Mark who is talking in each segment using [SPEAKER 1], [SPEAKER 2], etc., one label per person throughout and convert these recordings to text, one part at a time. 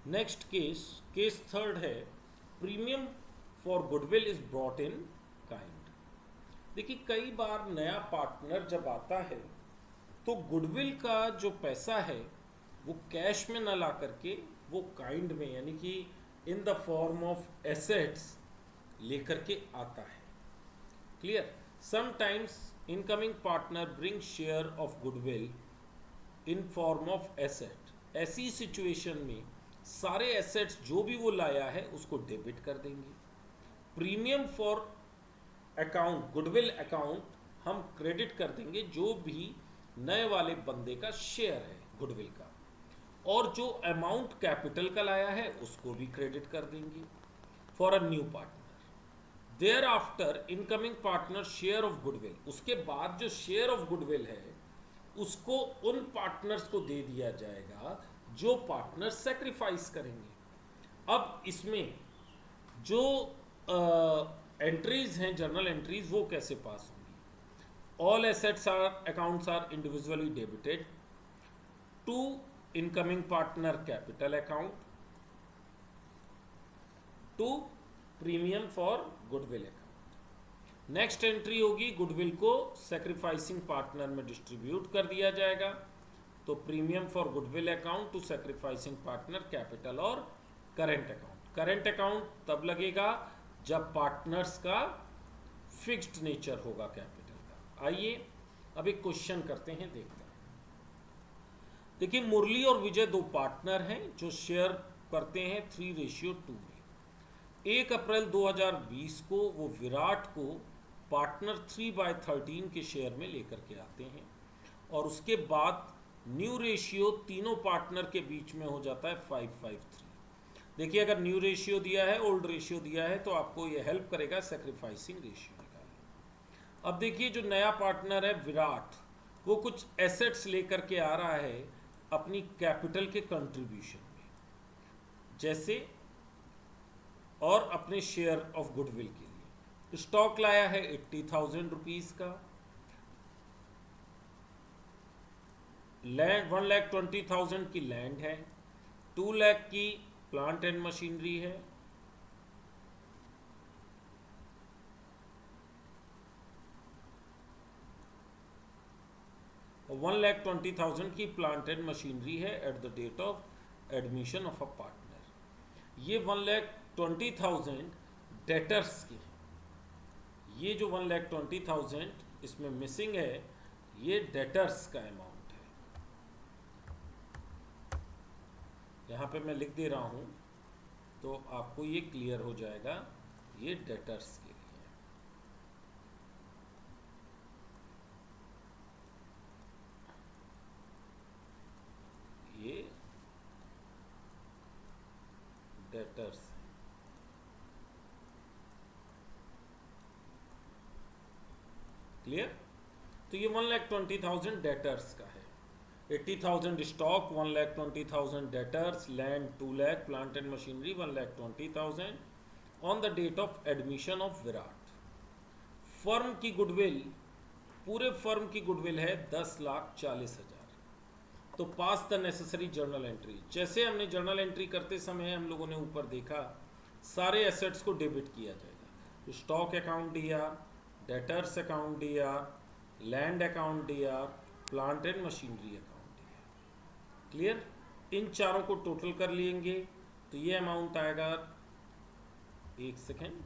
[SPEAKER 1] Next case third है, premium for goodwill is brought in kind. देखिए कई बार नया पार्टनर जब आता है तो गुडविल का जो पैसा है वो कैश में ना ला करके वो काइंड में यानी कि in the form of assets लेकर के आता है। Clear? Sometimes incoming partner bring share of goodwill in form of asset. ऐसी सिचुएशन में सारे एसेट्स जो भी वो लाया है उसको डेबिट कर देंगे। Premium for account, goodwill account हम क्रेडिट कर देंगे जो भी नए वाले बंदे का शेयर है गुडविल का, और जो अमाउंट कैपिटल का लाया है उसको भी क्रेडिट कर देंगे for a new partner. Thereafter incoming partner share of goodwill, उसके बाद जो शेयर ऑफ गुडविल है उसको उन पार्टनर्स को दे दिया जाएगा जो पार्टनर सेक्रीफाइस करेंगे। अब इसमें जो एंट्रीज हैं, जर्नल एंट्रीज, वो कैसे पास होंगी? All assets are accounts are individually debited to incoming partner capital account to premium for goodwill account. Next entry होगी, गुडविल को सेक्रीफाइसिंग पार्टनर में डिस्ट्रीब्यूट कर दिया जाएगा, तो premium for goodwill account to sacrificing partner capital और current account. Current account तब लगेगा जब पार्टनर्स का फिक्स्ड नेचर होगा कैपिटल का। आइए अब एक क्वेश्चन करते हैं, देखते हैं। देखिए मुरली और विजय दो पार्टनर हैं जो शेयर करते हैं 3:2 में। 1 अप्रैल 2020 को वो विराट को पार्टनर 3/13 के शेयर में लेकर के आते हैं, और उसके बाद न्यू रेशियो तीनों पार्टनर के बीच में हो जाता है 5:3। देखिए अगर न्यू रेशियो दिया है, ओल्ड रेशियो दिया है, तो आपको ये हेल्प करेगा सेक्रीफाइसिंग रेशियो निकालने। अब देखिए जो नया पार्टनर है विराट, वो कुछ एसेट्स लेकर के आ रहा है अपनी कैपिटल के कंट्रीब्यूशन में, जैसे और अपने शेयर ऑफ गुडविल के लिए स्टॉक लाया है 80,000 रुपीज़ का, लैंड 1,20,000 की लैंड है, 2 लाख की प्लांट एंड मशीनरी है, और 1,20,000 की प्लांट एंड मशीनरी है at the date of admission of a partner. ये 1,20,000 डेटर्स की है। ये जो 1,20,000 इसमें मिसिंग है, ये डेटर्स का अमाउंट है। यहाँ पे मैं लिख दे रहा हूँ तो आपको ये क्लियर हो जाएगा, ये डेटर्स के लिए। ये डेटर्स है। क्लियर? तो ये 1,20,000 डेटर्स का है। 80,000 stock, 1,20,000 debtors, land 2 lakh, plant and machinery 1,20,000 on the date of admission of Virat. Firm की गुडविल, पूरे फर्म की गुडविल है 10,40,000। तो pass the necessary journal entry. जैसे हमने जर्नल एंट्री करते समय हम लोगों ने ऊपर देखा, सारे एसेट्स को डेबिट किया जाएगा। स्टॉक अकाउंट दिया, डेटर्स अकाउंट दिया, लैंड अकाउंट दिया, प्लांट एंड मशीनरी अकाउंट दिया। क्लियर? इन चारों को टोटल कर लेंगे तो ये अमाउंट आएगा, एक सेकेंड,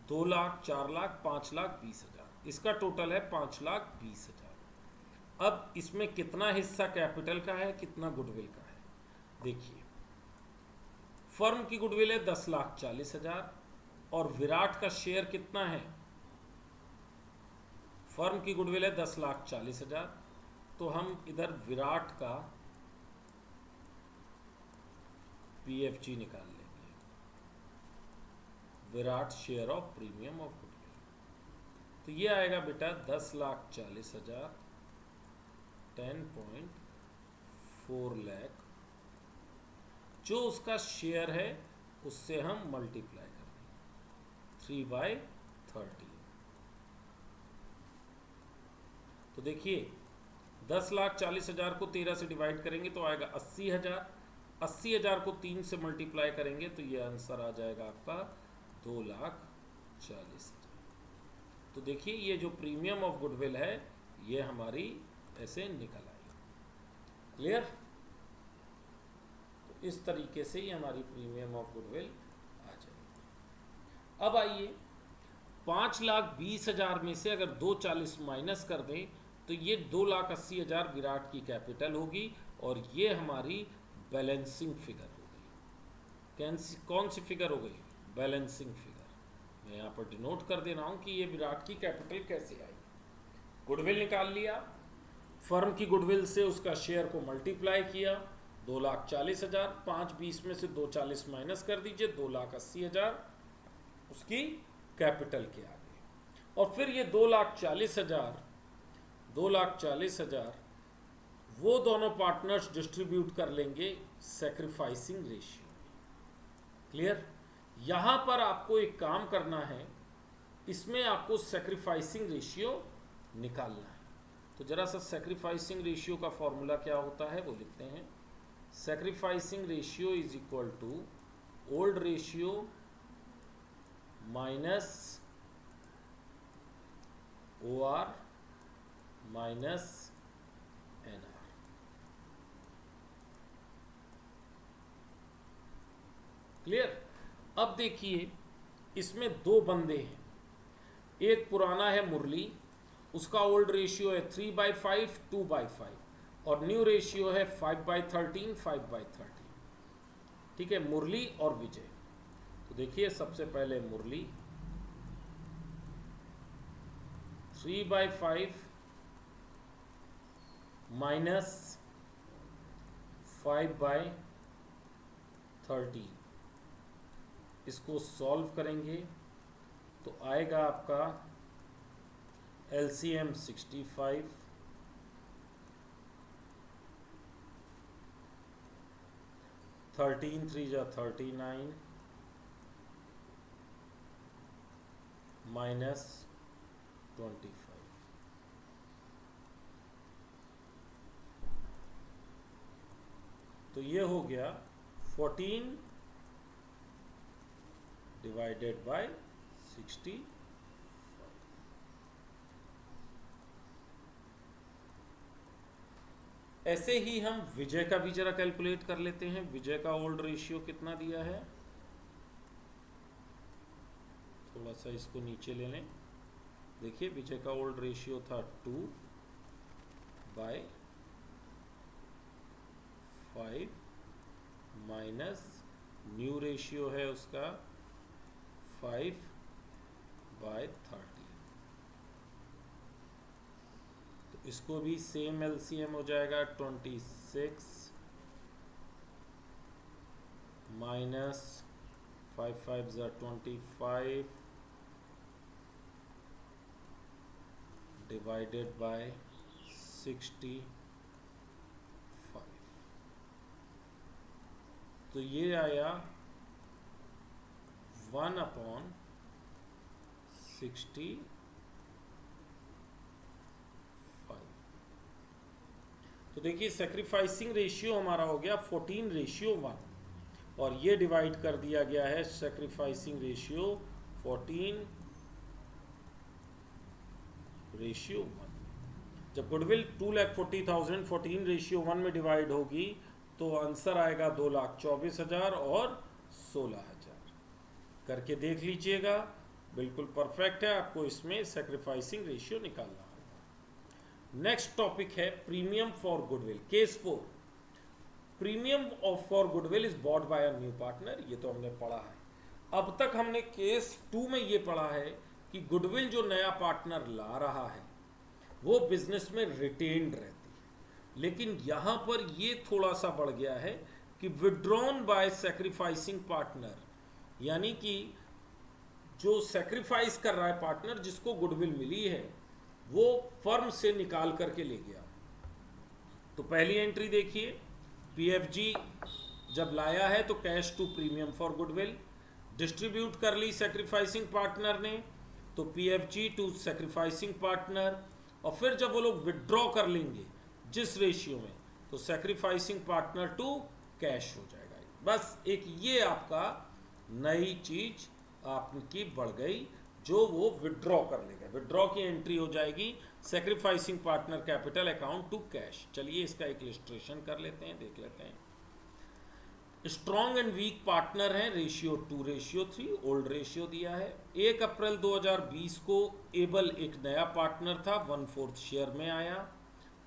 [SPEAKER 1] 2 लाख, 4 लाख, 5,20,000। इसका टोटल है 5,20,000। अब इसमें कितना हिस्सा कैपिटल का है, कितना गुडविल का है? देखिए फर्म की गुडविल है 10,40,000 और विराट का शेयर कितना है? फर्म की गुडविल है 10,40,000, तो हम इधर विराट का पीएफजी निकाल लेंगे, Virat share of premium of goodwill. तो ये आएगा बेटा 10,40,000 10.4 लाख, जो उसका शेयर है उससे हम मल्टीप्लाई कर देंगे 3/13। तो देखिए 10,40,000 को 13 से डिवाइड करेंगे तो आएगा 80,000। 80,000 को 3 से मल्टीप्लाई करेंगे तो ये आंसर आ जाएगा आपका 2,40,000। तो देखिए ये जो प्रीमियम ऑफ गुडविल है ये हमारी ऐसे निकल आई। क्लियर? तो इस तरीके से ये हमारी प्रीमियम ऑफ गुडविल आ जाएगी। अब आइए 5,20,000 में से अगर 2,40 माइनस कर दें तो ये 2,80,000 विराट की कैपिटल होगी और ये हमारी बैलेंसिंग फिगर हो गई। कौन सी फिगर हो गई? Balancing figure. मैं यहाँ पर डिनोट कर दे रहा हूँ कि ये विराट की कैपिटल कैसे आई। गुडविल निकाल लिया, फर्म की गुडविल से उसका शेयर को मल्टीप्लाई किया, 2,40,000, 5,20 में से 2,40 माइनस कर दीजिए, 2,80,000 उसकी कैपिटल के आगे। और फिर ये 2,40,000 वो दोनों पार्टनर्स डिस्ट्रीब्यूट कर लेंगे सैक्रिफाइसिंग रेशियो। क्लियर? यहां पर आपको एक काम करना है, इसमें आपको सैक्रिफाइसिंग रेशियो निकालना है। तो जरा सा सैक्रिफाइसिंग रेशियो का फॉर्मूला क्या होता है वो लिखते हैं। Sacrificing ratio is equal to old ratio minus OR minus NR। Clear? अब देखिए इसमें दो बंदे हैं, एक पुराना है मुरली, उसका ओल्ड रेशियो है 3/5 2/5 और न्यू रेशियो है 5/13 5/13। ठीक है, मुरली और विजय। तो देखिए सबसे पहले मुरली 3/5 माइनस 5/13, इसको सॉल्व करेंगे तो आएगा आपका LCM 65, 13 3 जा 39 माइनस 25। तो ये हो गया 14 डिवाइडेड बाय 65। ऐसे ही हम विजय का भी जरा कैलकुलेट कर लेते हैं। विजय का ओल्ड रेशियो कितना दिया है, थोड़ा सा इसको नीचे ले लें। देखिए विजय का ओल्ड रेशियो था 2/5 माइनस न्यू रेशियो है उसका 5/30। तो इसको भी सेम LCM हो जाएगा 26 माइनस 5 5 जा 25 डिवाइडेड बाय 65। तो ये आया 1/65। तो देखिए सैक्रिफाइसिंग रेशियो हमारा हो गया 14:1 और ये डिवाइड कर दिया गया है सैक्रिफाइसिंग रेशियो 14:1। जब गुडविल 2,40,000 14:1 में डिवाइड होगी तो आंसर आएगा 2,24,000 और 16,000। करके देख लीजिएगा, बिल्कुल परफेक्ट है। आपको इसमें सैक्रिफाइसिंग रेशियो निकालना होगा। नेक्स्ट टॉपिक है premium for goodwill. Case 4, premium of for goodwill is bought by a new partner. ये तो हमने पढ़ा है। अब तक हमने केस 2 में ये पढ़ा है कि गुडविल जो नया पार्टनर ला रहा है वो बिजनेस में रिटेन्ड रहती है, लेकिन यहां पर ये थोड़ा सा बढ़ गया है कि विड्रॉन बाय सैक्रिफाइसिंग पार्टनर, यानी कि जो सैक्रिफाइस कर रहा है पार्टनर, जिसको गुडविल मिली है, वो फर्म से निकाल करके ले गया। तो पहली एंट्री देखिए, PFG जब लाया है तो cash to premium for goodwill distribute कर ली सैक्रिफाइसिंग पार्टनर ने, तो PFG टू सैक्रिफाइसिंग पार्टनर। और फिर जब वो लोग विड्रॉ कर लेंगे जिस रेशियो में, तो सैक्रिफाइसिंग पार्टनर टू कैश हो जाएगा। बस एक ये आपका नई चीज आपकी बढ़ गई, जो वो विड्रॉ कर लेगा। विड्रॉ की एंट्री हो जाएगी sacrificing partner capital account to cash. चलिए इसका एक इलस्ट्रेशन कर लेते हैं, देख लेते हैं। स्ट्रॉन्ग एंड वीक पार्टनर है, रेशियो 2:3, ओल्ड रेशियो दिया है। 1 अप्रैल 2020 को एबल एक नया पार्टनर था, 1/4 शेयर में आया।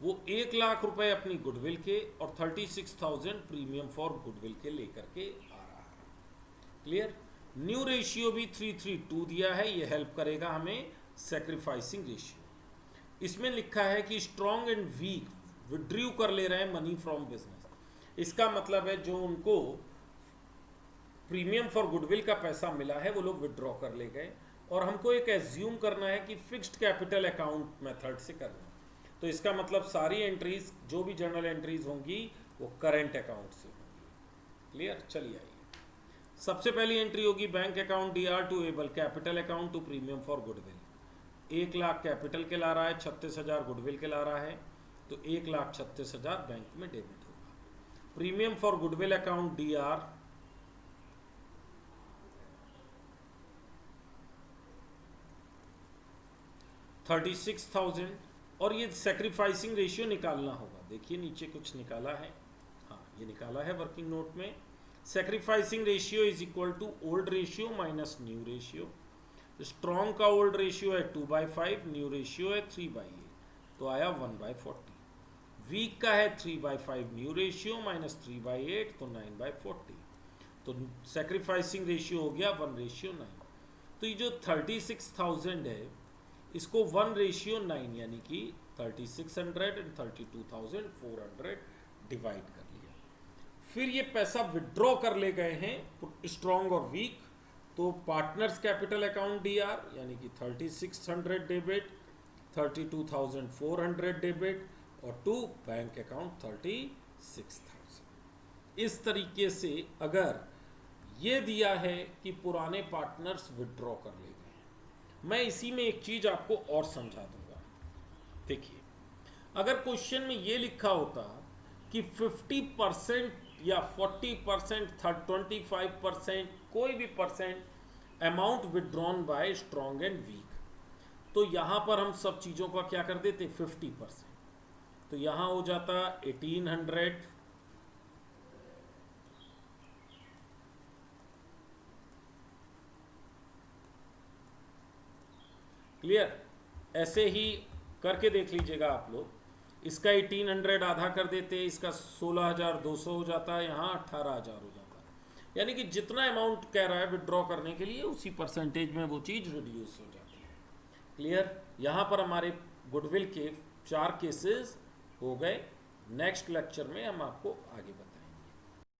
[SPEAKER 1] वो 1 लाख रुपए अपनी गुडविल के और 36,000 प्रीमियम फॉर गुडविल के लेकर के आ रहा है। क्लियर। न्यू रेशियो भी 3:3:2 दिया है, ये हेल्प करेगा हमें सैक्रिफाइसिंग रेशियो। इसमें लिखा है कि स्ट्रॉन्ग एंड वीक विड्रू कर ले रहे हैं मनी फ्रॉम बिजनेस। इसका मतलब है जो उनको प्रीमियम फॉर गुडविल का पैसा मिला है वो लोग विड्रॉ कर ले गए, और हमको एक एज्यूम करना है कि फिक्स्ड कैपिटल अकाउंट मेथड से करना है। तो इसका मतलब सारी एंट्रीज, जो भी जर्नल एंट्रीज होंगी वो करंट अकाउंट से होंगी। क्लियर। चलिए आइए, सबसे पहली एंट्री होगी bank account DR to Able capital account to premium for goodwill. 1 lakh capital के ला रहा है, 36,000 गुडविल के ला रहा है, तो 1,36,000 बैंक में डेबिट होगा। Premium for goodwill account DR 36,000, और ये सैक्रिफाइसिंग रेशियो निकालना होगा। देखिए नीचे कुछ निकाला है, हाँ ये निकाला है वर्किंग नोट में। Sacrificing ratio is equal to old ratio minus new ratio. Strong का ओल्ड रेशियो है 2/5, न्यू रेशियो है 3/8, तो आया 1/40। वीक का है 3/5 न्यू रेशियो माइनस 3/8, तो 9/40, तो सैक्रिफाइसिंग रेशियो हो गया 1:9। तो ये जो 36,000 है इसको 1:9 यानी कि 3600 एंड 32,400 डिवाइड कर लिया। फिर ये पैसा विड्रॉ कर ले गए हैं स्ट्रॉन्ग और वीक, तो पार्टनर्स कैपिटल अकाउंट DR यानी कि 3600 डेबिट, 32,400 डेबिट, और टू बैंक अकाउंट 36,000। इस तरीके से अगर ये दिया है कि पुराने पार्टनर्स विड्रॉ कर ले गए, मैं इसी में एक चीज आपको और समझा दूंगा। देखिए, अगर क्वेश्चन में ये लिखा होता कि 50% या 40%, 25%, कोई भी percent amount withdrawn by strong and weak, तो यहां पर हम सब चीजों का क्या कर देते 50%, तो यहां हो जाता 1800, क्लियर। ऐसे ही करके देख लीजिएगा आप लोग। इसका 1800 आधा कर देते, इसका 16,200 हो जाता है, यहाँ 18,000 हो जाता है। यानी कि जितना अमाउंट कह रहा है विड्रॉ करने के लिए उसी परसेंटेज में वो चीज़ रिड्यूस हो जाती है। क्लियर। यहाँ पर हमारे गुडविल के 4 केसेस हो गए। नेक्स्ट लेक्चर में हम आपको आगे बताएंगे।